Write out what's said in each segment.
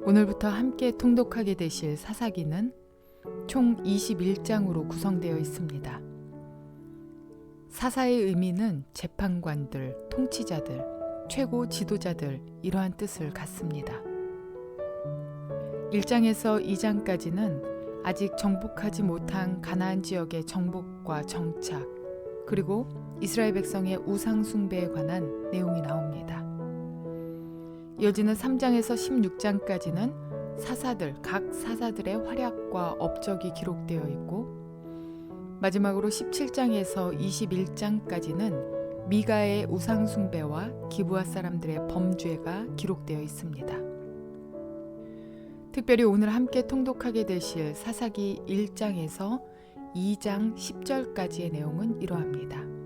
오늘부터 함께 통독하게 되실 사사기는 총 21장으로 구성되어 있습니다. 사사의 의미는 재판관들, 통치자들, 최고 지도자들 이러한 뜻을 갖습니다. 1장에서 2장까지는 아직 정복하지 못한 가나안 지역의 정복과 정착, 그리고 이스라엘 백성의 우상 숭배에 관한 내용이 나옵니다. 이어지는 3장에서 16장까지는 각 사사들의 활약과 업적이 기록되어 있고, 마지막으로 17장에서 21장까지는 미가의 우상 숭배와 기브아 사람들의 범죄가 기록되어 있습니다. 특별히 오늘 함께 통독하게 되실 사사기 1장에서 2장 10절까지의 내용은 이러합니다.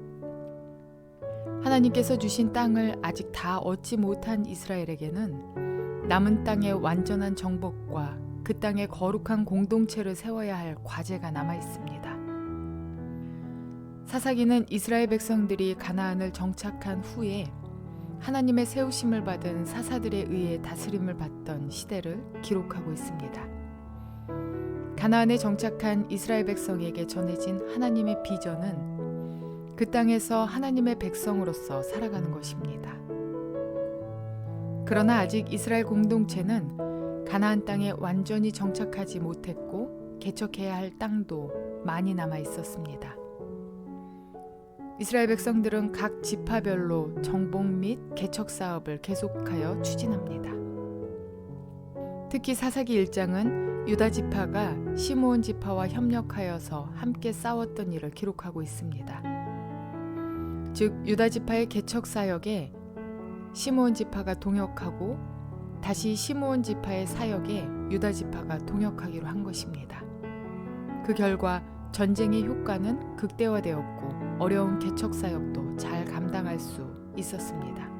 하나님께서 주신 땅을 아직 다 얻지 못한 이스라엘에게는 남은 땅의 완전한 정복과 그 땅의 거룩한 공동체를 세워야 할 과제가 남아 있습니다. 사사기는 이스라엘 백성들이 가나안을 정착한 후에 하나님의 세우심을 받은 사사들에 의해 다스림을 받던 시대를 기록하고 있습니다. 가나안에 정착한 이스라엘 백성에게 전해진 하나님의 비전은 그 땅에서 하나님의 백성으로서 살아가는 것입니다. 그러나 아직 이스라엘 공동체는 가나안 땅에 완전히 정착하지 못했고 개척해야 할 땅도 많이 남아 있었습니다. 이스라엘 백성들은 각 지파별로 정복 및 개척 사업을 계속하여 추진합니다. 특히 사사기 1장은 유다 지파가 시므온 지파와 협력하여서 함께 싸웠던 일을 기록하고 있습니다. 즉 유다 지파의 개척 사역에 시므온 지파가 동역하고 다시 시므온 지파의 사역에 유다 지파가 동역하기로 한 것입니다. 그 결과 전쟁의 효과는 극대화되었고 어려운 개척 사역도 잘 감당할 수 있었습니다.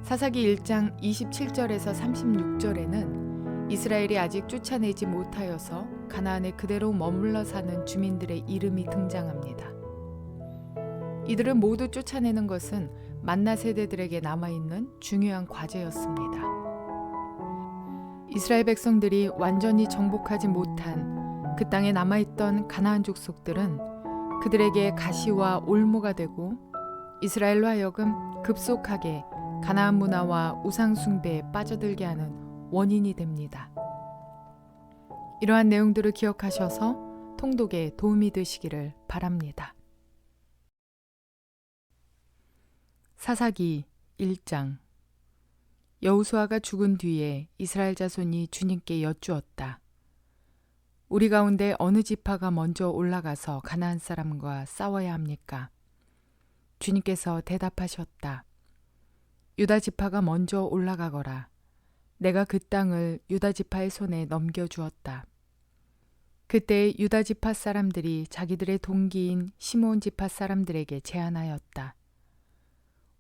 사사기 1장 27절에서 36절에는 이스라엘이 아직 쫓아내지 못하여서 가나안에 그대로 머물러 사는 주민들의 이름이 등장합니다. 이들을 모두 쫓아내는 것은 만나 세대들에게 남아있는 중요한 과제였습니다. 이스라엘 백성들이 완전히 정복하지 못한 그 땅에 남아있던 가나안 족속들은 그들에게 가시와 올무가 되고 이스라엘로 하여금 급속하게 가나안 문화와 우상 숭배에 빠져들게 하는 원인이 됩니다. 이러한 내용들을 기억하셔서 통독에 도움이 되시기를 바랍니다. 사사기 1장. 여호수아가 죽은 뒤에 이스라엘 자손이 주님께 여쭈었다. 우리 가운데 어느 지파가 먼저 올라가서 가나안 사람과 싸워야 합니까? 주님께서 대답하셨다. 유다 지파가 먼저 올라가거라. 내가 그 땅을 유다 지파의 손에 넘겨주었다. 그때 유다 지파 사람들이 자기들의 동기인 시므온 지파 사람들에게 제안하였다.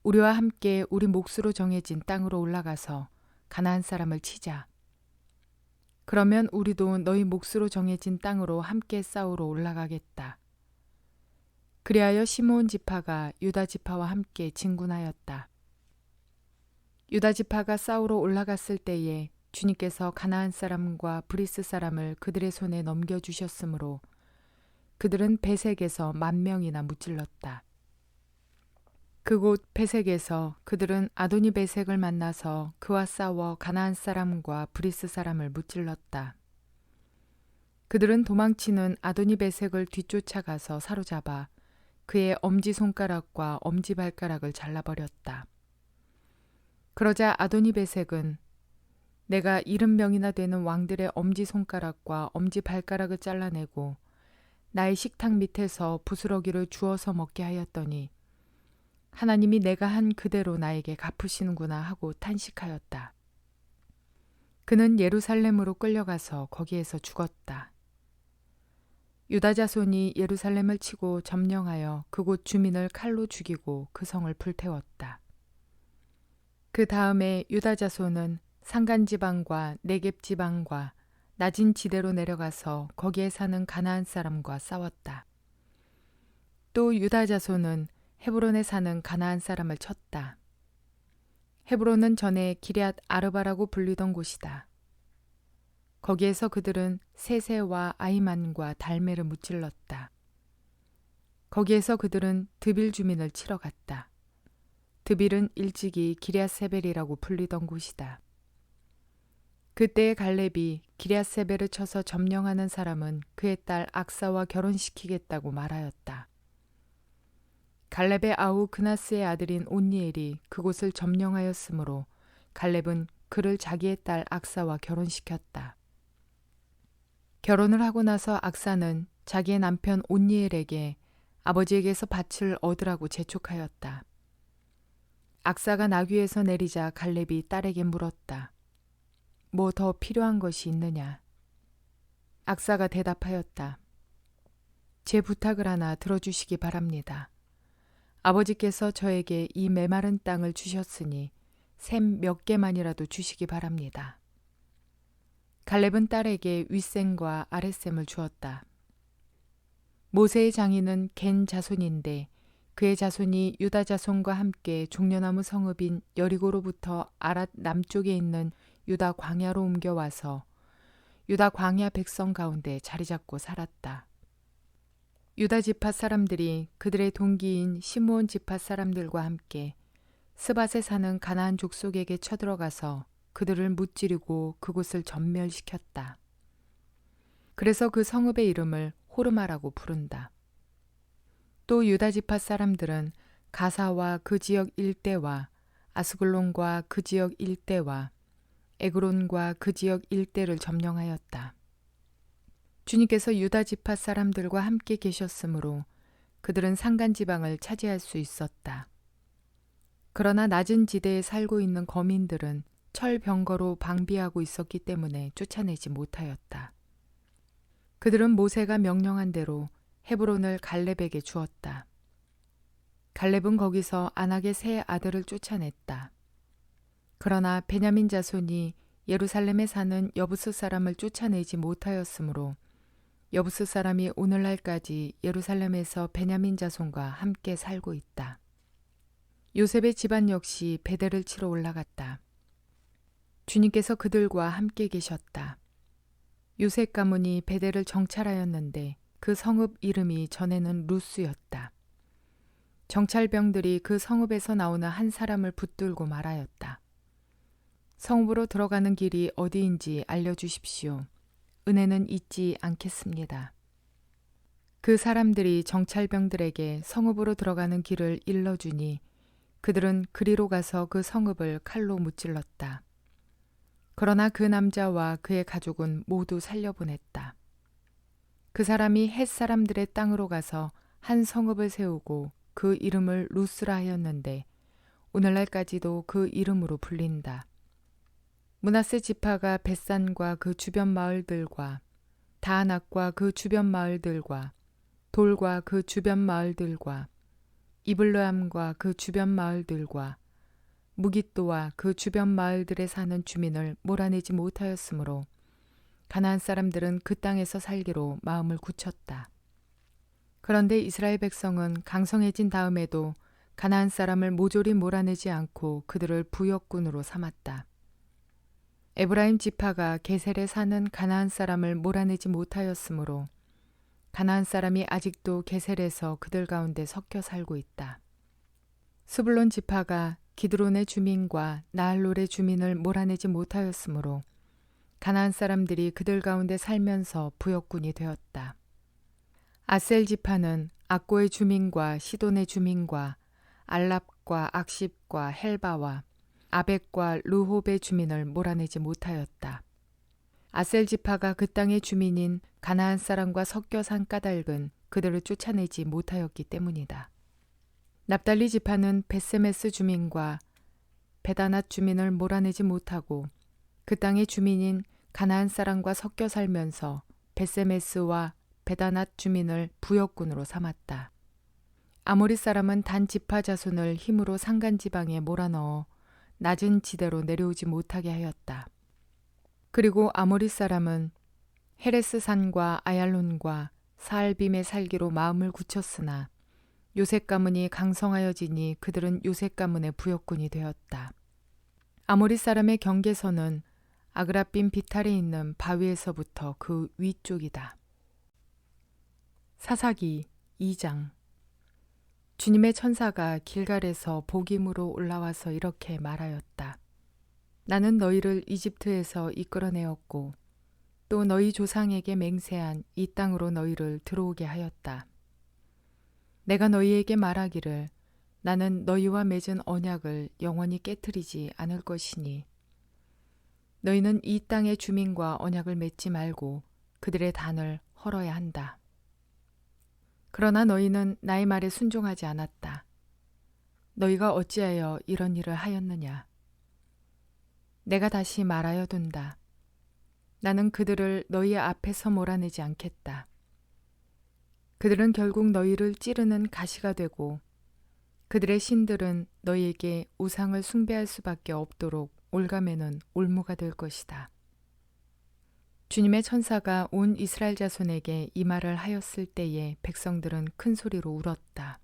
우리와 함께 우리 몫으로 정해진 땅으로 올라가서 가나안 사람을 치자. 그러면 우리도 너희 몫으로 정해진 땅으로 함께 싸우러 올라가겠다. 그리하여 시므온 지파가 유다 지파와 함께 진군하였다. 유다 지파가 싸우러 올라갔을 때에 주님께서 가나안 사람과 브리스 사람을 그들의 손에 넘겨주셨으므로 그들은 베색에서 10,000명이나 무찔렀다. 그곳 베색에서 그들은 아도니 베색을 만나서 그와 싸워 가나안 사람과 브리스 사람을 무찔렀다. 그들은 도망치는 아도니 베색을 뒤쫓아가서 사로잡아 그의 엄지손가락과 엄지발가락을 잘라버렸다. 그러자 아도니 베색은 내가 70명이나 되는 왕들의 엄지손가락과 엄지발가락을 잘라내고 나의 식탁 밑에서 부스러기를 주워서 먹게 하였더니 하나님이 내가 한 그대로 나에게 갚으시는구나 하고 탄식하였다. 그는 예루살렘으로 끌려가서 거기에서 죽었다. 유다 자손이 예루살렘을 치고 점령하여 그곳 주민을 칼로 죽이고 그 성을 불태웠다. 그 다음에 유다 자손은 산간지방과 네겝지방과 낮은 지대로 내려가서 거기에 사는 가나안 사람과 싸웠다. 또 유다 자손은 헤브론에 사는 가나안 사람을 쳤다. 헤브론은 전에 기럇 아르바라고 불리던 곳이다. 거기에서 그들은 세세와 아이만과 달메를 무찔렀다. 거기에서 그들은 드빌 주민을 치러 갔다. 드빌은 일찍이 기럇세벨이라고 불리던 곳이다. 그때의 갈렙이 기럇세벨을 쳐서 점령하는 사람은 그의 딸 악사와 결혼시키겠다고 말하였다. 갈렙의 아우 그나스의 아들인 온니엘이 그곳을 점령하였으므로 갈렙은 그를 자기의 딸 악사와 결혼시켰다. 결혼을 하고 나서 악사는 자기의 남편 온니엘에게 아버지에게서 밭을 얻으라고 재촉하였다. 악사가 나귀에서 내리자 갈렙이 딸에게 물었다. 뭐 더 필요한 것이 있느냐? 악사가 대답하였다. 제 부탁을 하나 들어주시기 바랍니다. 아버지께서 저에게 이 메마른 땅을 주셨으니 샘 몇 개만이라도 주시기 바랍니다. 갈렙은 딸에게 윗샘과 아랫샘을 주었다. 모세의 장인은 겐 자손인데 그의 자손이 유다 자손과 함께 종려나무 성읍인 여리고로부터 아랏 남쪽에 있는 유다 광야로 옮겨와서 유다 광야 백성 가운데 자리 잡고 살았다. 유다 지파 사람들이 그들의 동기인 시므온 지파 사람들과 함께 스밧에 사는 가나안 족속에게 쳐들어가서 그들을 무찌르고 그곳을 전멸시켰다. 그래서 그 성읍의 이름을 호르마라고 부른다. 또 유다 지파 사람들은 가사와 그 지역 일대와 아스글론과 그 지역 일대와 에그론과 그 지역 일대를 점령하였다. 주님께서 유다 지파 사람들과 함께 계셨으므로 그들은 산간 지방을 차지할 수 있었다. 그러나 낮은 지대에 살고 있는 거민들은 철병거로 방비하고 있었기 때문에 쫓아내지 못하였다. 그들은 모세가 명령한 대로 헤브론을 갈렙에게 주었다. 갈렙은 거기서 아낙의 세 아들을 쫓아냈다. 그러나 베냐민 자손이 예루살렘에 사는 여부스 사람을 쫓아내지 못하였으므로 여부스 사람이 오늘날까지 예루살렘에서 베냐민 자손과 함께 살고 있다. 요셉의 집안 역시 베델을 치러 올라갔다. 주님께서 그들과 함께 계셨다. 요셉 가문이 베델을 정찰하였는데 그 성읍 이름이 전에는 루스였다. 정찰병들이 그 성읍에서 나오는 한 사람을 붙들고 말하였다. 성읍으로 들어가는 길이 어디인지 알려주십시오. 은혜는 잊지 않겠습니다. 그 사람들이 정찰병들에게 성읍으로 들어가는 길을 일러주니 그들은 그리로 가서 그 성읍을 칼로 무찔렀다. 그러나 그 남자와 그의 가족은 모두 살려보냈다. 그 사람이 헷 사람들의 땅으로 가서 한 성읍을 세우고 그 이름을 루스라 하였는데 오늘날까지도 그 이름으로 불린다. 므낫세 지파가 벳산과 그 주변 마을들과 다아낙과 그 주변 마을들과 돌과 그 주변 마을들과 이블르함과 그 주변 마을들과 무깃도와 그 주변 마을들에 사는 주민을 몰아내지 못하였으므로 가나안 사람들은 그 땅에서 살기로 마음을 굳혔다. 그런데 이스라엘 백성은 강성해진 다음에도 가나안 사람을 모조리 몰아내지 않고 그들을 부역군으로 삼았다. 에브라임 지파가 게셀에 사는 가나안 사람을 몰아내지 못하였으므로 가나안 사람이 아직도 게셀에서 그들 가운데 섞여 살고 있다. 스불론 지파가 기드론의 주민과 나알롤의 주민을 몰아내지 못하였으므로 가나안 사람들이 그들 가운데 살면서 부역군이 되었다. 아셀 지파는 악고의 주민과 시돈의 주민과 알랍과 악십과 헬바와 아벡과 르홉의 주민을 몰아내지 못하였다. 아셀 지파가 그 땅의 주민인 가나안 사람과 섞여 산 까닭은 그들을 쫓아내지 못하였기 때문이다. 납달리 지파는 벳세메스 주민과 베다낫 주민을 몰아내지 못하고 그 땅의 주민인 가나안 사람과 섞여 살면서 벳세메스와 베다낫 주민을 부역군으로 삼았다. 아모리 사람은 단 지파 자손을 힘으로 산간 지방에 몰아넣어 낮은 지대로 내려오지 못하게 하였다. 그리고 아모리 사람은 헤레스 산과 아얄론과 사알빔에 살기로 마음을 굳혔으나 요셉 가문이 강성하여지니 그들은 요셉 가문의 부역군이 되었다. 아모리 사람의 경계선은 아그라빔 비탈에 있는 바위에서부터 그 위쪽이다. 사사기 2장. 주님의 천사가 길갈에서 복임으로 올라와서 이렇게 말하였다. 나는 너희를 이집트에서 이끌어내었고 또 너희 조상에게 맹세한 이 땅으로 너희를 들어오게 하였다. 내가 너희에게 말하기를 나는 너희와 맺은 언약을 영원히 깨트리지 않을 것이니 너희는 이 땅의 주민과 언약을 맺지 말고 그들의 단을 헐어야 한다. 그러나 너희는 나의 말에 순종하지 않았다. 너희가 어찌하여 이런 일을 하였느냐? 내가 다시 말하여 둔다. 나는 그들을 너희 앞에서 몰아내지 않겠다. 그들은 결국 너희를 찌르는 가시가 되고 그들의 신들은 너희에게 우상을 숭배할 수밖에 없도록 올가매는 올무가 될 것이다. 주님의 천사가 온 이스라엘 자손에게 이 말을 하였을 때에 백성들은 큰 소리로 울었다.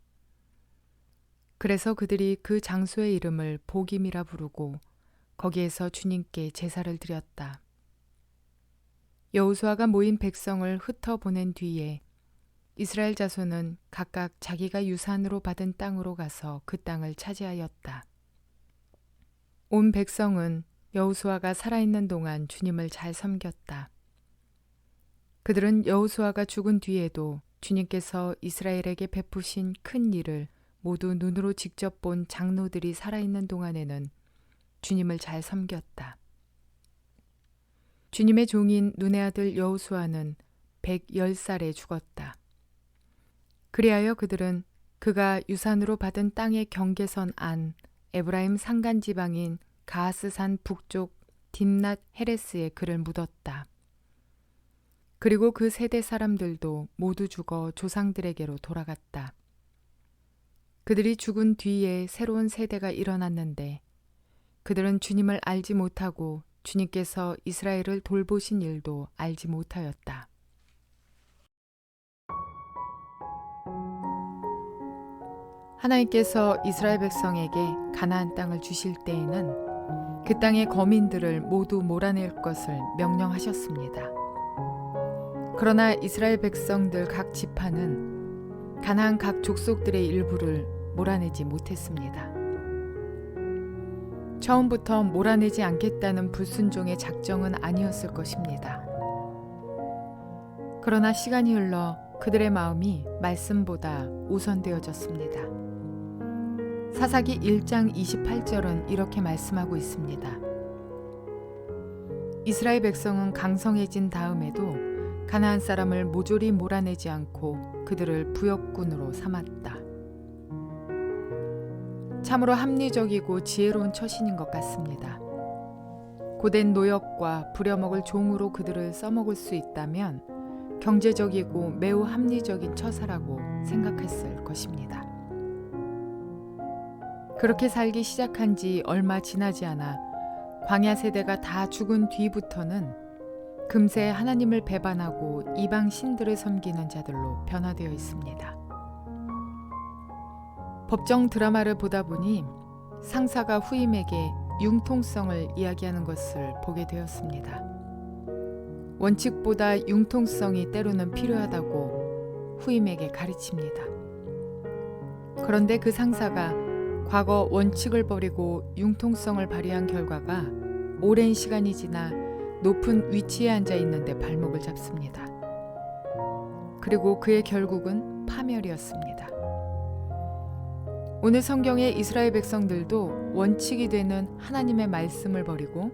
그래서 그들이 그 장소의 이름을 복임이라 부르고 거기에서 주님께 제사를 드렸다. 여호수아가 모인 백성을 흩어보낸 뒤에 이스라엘 자손은 각각 자기가 유산으로 받은 땅으로 가서 그 땅을 차지하였다. 온 백성은 여호수아가 살아있는 동안 주님을 잘 섬겼다. 그들은 여호수아가 죽은 뒤에도 주님께서 이스라엘에게 베푸신 큰 일을 모두 눈으로 직접 본 장로들이 살아있는 동안에는 주님을 잘 섬겼다. 주님의 종인 눈의 아들 여호수아는 110살에 죽었다. 그리하여 그들은 그가 유산으로 받은 땅의 경계선 안 에브라임 산간 지방인 가하스산 북쪽 딥낫 헤레스에 그를 묻었다. 그리고 그 세대 사람들도 모두 죽어 조상들에게로 돌아갔다. 그들이 죽은 뒤에 새로운 세대가 일어났는데 그들은 주님을 알지 못하고 주님께서 이스라엘을 돌보신 일도 알지 못하였다. 하나님께서 이스라엘 백성에게 가나안 땅을 주실 때에는 그 땅의 거민들을 모두 몰아낼 것을 명령하셨습니다. 그러나 이스라엘 백성들 각 지파는 가나안 각 족속들의 일부를 몰아내지 못했습니다. 처음부터 몰아내지 않겠다는 불순종의 작정은 아니었을 것입니다. 그러나 시간이 흘러 그들의 마음이 말씀보다 우선되어졌습니다. 사사기 1장 28절은 이렇게 말씀하고 있습니다. 이스라엘 백성은 강성해진 다음에도 가나안 사람을 모조리 몰아내지 않고 그들을 부역군으로 삼았다. 참으로 합리적이고 지혜로운 처신인 것 같습니다. 고된 노역과 부려먹을 종으로 그들을 써먹을 수 있다면 경제적이고 매우 합리적인 처사라고 생각했을 것입니다. 그렇게 살기 시작한 지 얼마 지나지 않아 광야 세대가 다 죽은 뒤부터는 금세 하나님을 배반하고 이방 신들을 섬기는 자들로 변화되어 있습니다. 법정 드라마를 보다 보니 상사가 후임에게 융통성을 이야기하는 것을 보게 되었습니다. 원칙보다 융통성이 때로는 필요하다고 후임에게 가르칩니다. 그런데 그 상사가 과거 원칙을 버리고 융통성을 발휘한 결과가 오랜 시간이 지나 높은 위치에 앉아 있는데 발목을 잡습니다. 그리고 그의 결국은 파멸이었습니다. 오늘 성경의 이스라엘 백성들도 원칙이 되는 하나님의 말씀을 버리고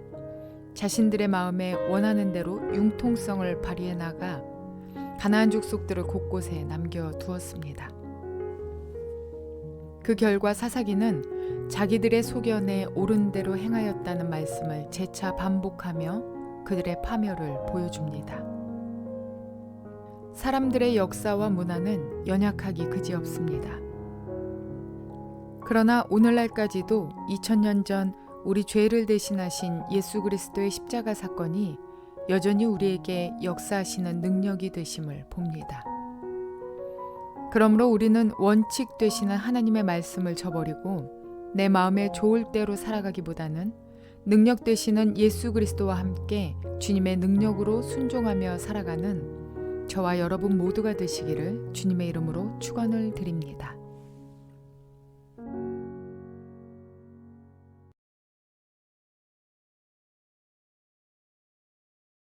자신들의 마음에 원하는 대로 융통성을 발휘해 나가 가나안 족속들을 곳곳에 남겨두었습니다. 그 결과 사사기는 자기들의 소견에 옳은 대로 행하였다는 말씀을 재차 반복하며 그들의 파멸을 보여줍니다. 사람들의 역사와 문화는 연약하기 그지없습니다. 그러나 오늘날까지도 2000년 전 우리 죄를 대신하신 예수 그리스도의 십자가 사건이 여전히 우리에게 역사하시는 능력이 되심을 봅니다. 그러므로 우리는 원칙 되시는 하나님의 말씀을 저버리고 내 마음에 좋을 대로 살아가기보다는 능력 되시는 예수 그리스도와 함께 주님의 능력으로 순종하며 살아가는 저와 여러분 모두가 되시기를 주님의 이름으로 축원을 드립니다.